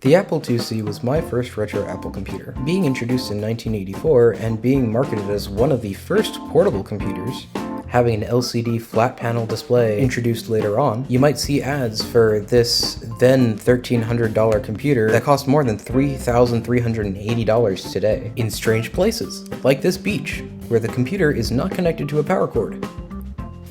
The Apple IIc was my first retro Apple computer. Being introduced in 1984 and being marketed as one of the first portable computers, having an LCD flat panel display introduced later on, you might see ads for this then $1,300 computer that cost more than $3,380 today in strange places, like this beach, where the computer is not connected to a power cord.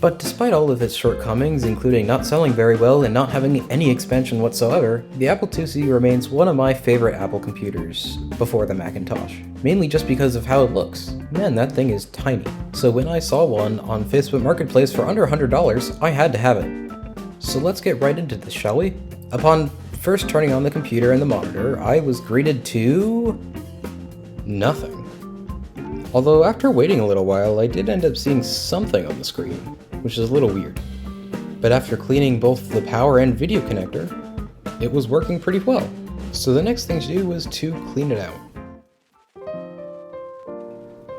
But despite all of its shortcomings, including not selling very well and not having any expansion whatsoever, the Apple IIc remains one of my favorite Apple computers before the Macintosh. Mainly just because of how it looks. Man, that thing is tiny. So when I saw one on Facebook Marketplace for under $100, I had to have it. So let's get right into this, shall we? Upon first turning on the computer and the monitor, I was greeted to nothing. Although after waiting a little while, I did end up seeing something on the screen, which is a little weird. But after cleaning both the power and video connector, it was working pretty well. So the next thing to do was to clean it out.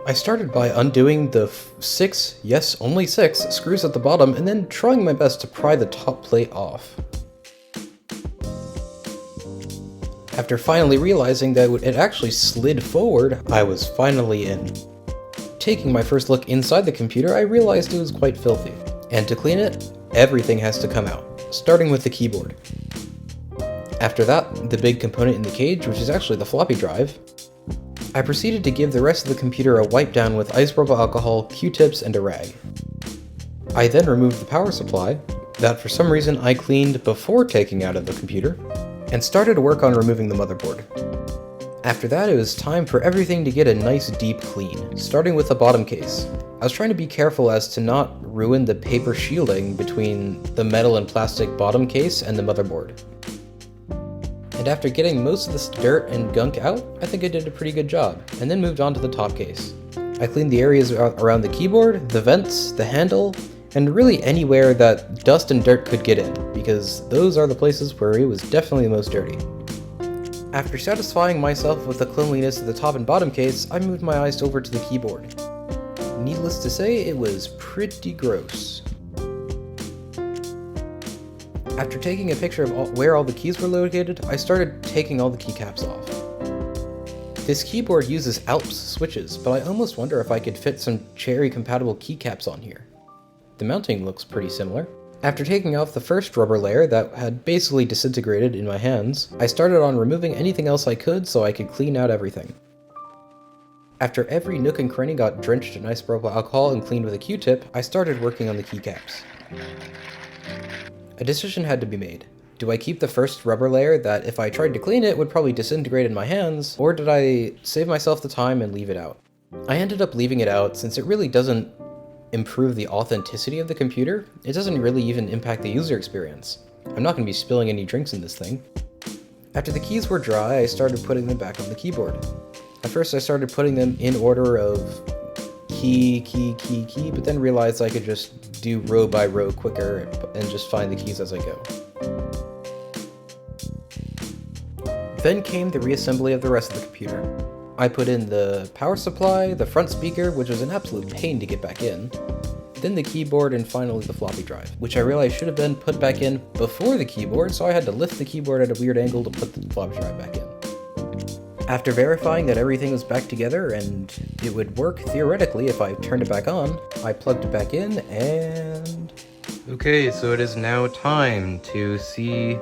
I started by undoing the six, yes, only 6 screws at the bottom and then trying my best to pry the top plate off. After finally realizing that it actually slid forward, I was finally in. Taking my first look inside the computer, I realized it was quite filthy. And to clean it, everything has to come out, starting with the keyboard. After that, the big component in the cage, which is actually the floppy drive, I proceeded to give the rest of the computer a wipe down with isopropyl alcohol, Q-tips, and a rag. I then removed the power supply, that for some reason I cleaned before taking out of the computer, and started to work on removing the motherboard. After that, it was time for everything to get a nice deep clean, starting with the bottom case. I was trying to be careful as to not ruin the paper shielding between the metal and plastic bottom case and the motherboard. And after getting most of this dirt and gunk out, I think I did a pretty good job, and then moved on to the top case. I cleaned the areas around the keyboard, the vents, the handle, and really anywhere that dust and dirt could get in, because those are the places where it was definitely the most dirty. After satisfying myself with the cleanliness of the top and bottom case, I moved my eyes over to the keyboard. Needless to say, it was pretty gross. After taking a picture of where all the keys were located, I started taking all the keycaps off. This keyboard uses Alps switches, but I almost wonder if I could fit some Cherry-compatible keycaps on here. The mounting looks pretty similar. After taking off the first rubber layer that had basically disintegrated in my hands, I started on removing anything else I could so I could clean out everything. After every nook and cranny got drenched in isopropyl alcohol and cleaned with a Q-tip, I started working on the keycaps. A decision had to be made. Do I keep the first rubber layer that if I tried to clean it would probably disintegrate in my hands, or did I save myself the time and leave it out? I ended up leaving it out since it really doesn't improve the authenticity of the computer. It doesn't really even impact the user experience. I'm not going to be spilling any drinks in this thing. After the keys were dry, I started putting them back on the keyboard. At first I started putting them in order of key, but then realized I could just do row by row quicker and just find the keys as I go. Then came the reassembly of the rest of the computer. I put in the power supply, the front speaker, which was an absolute pain to get back in, then the keyboard, and finally the floppy drive, which I realized should have been put back in before the keyboard, so I had to lift the keyboard at a weird angle to put the floppy drive back in. After verifying that everything was back together and it would work theoretically if I turned it back on, I plugged it back in and... Okay, so it is now time to see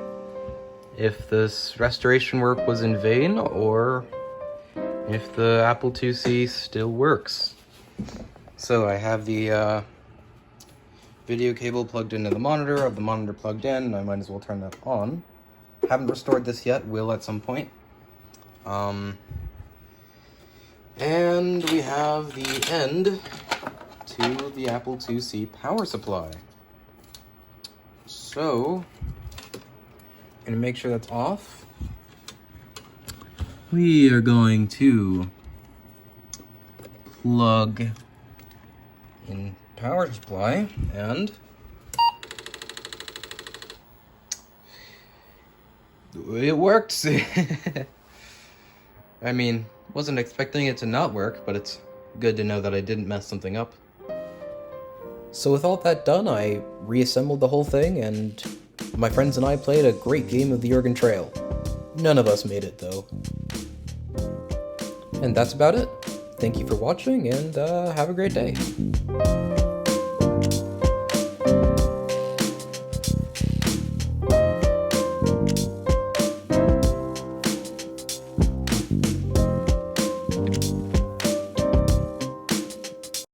if this restoration work was in vain or if the Apple IIc still works. So I have the video cable plugged into the monitor, I have the monitor plugged in, and I might as well turn that on. Haven't restored this yet, will at some point. And we have the end to the Apple IIc power supply. So, I'm gonna make sure that's off. We are going to plug in power supply and it works. I mean, wasn't expecting it to not work, but it's good to know that I didn't mess something up. So with all that done, I reassembled the whole thing, and my friends and I played a great game of the Oregon Trail. None of us made it, though. And that's about it. Thank you for watching, and have a great day.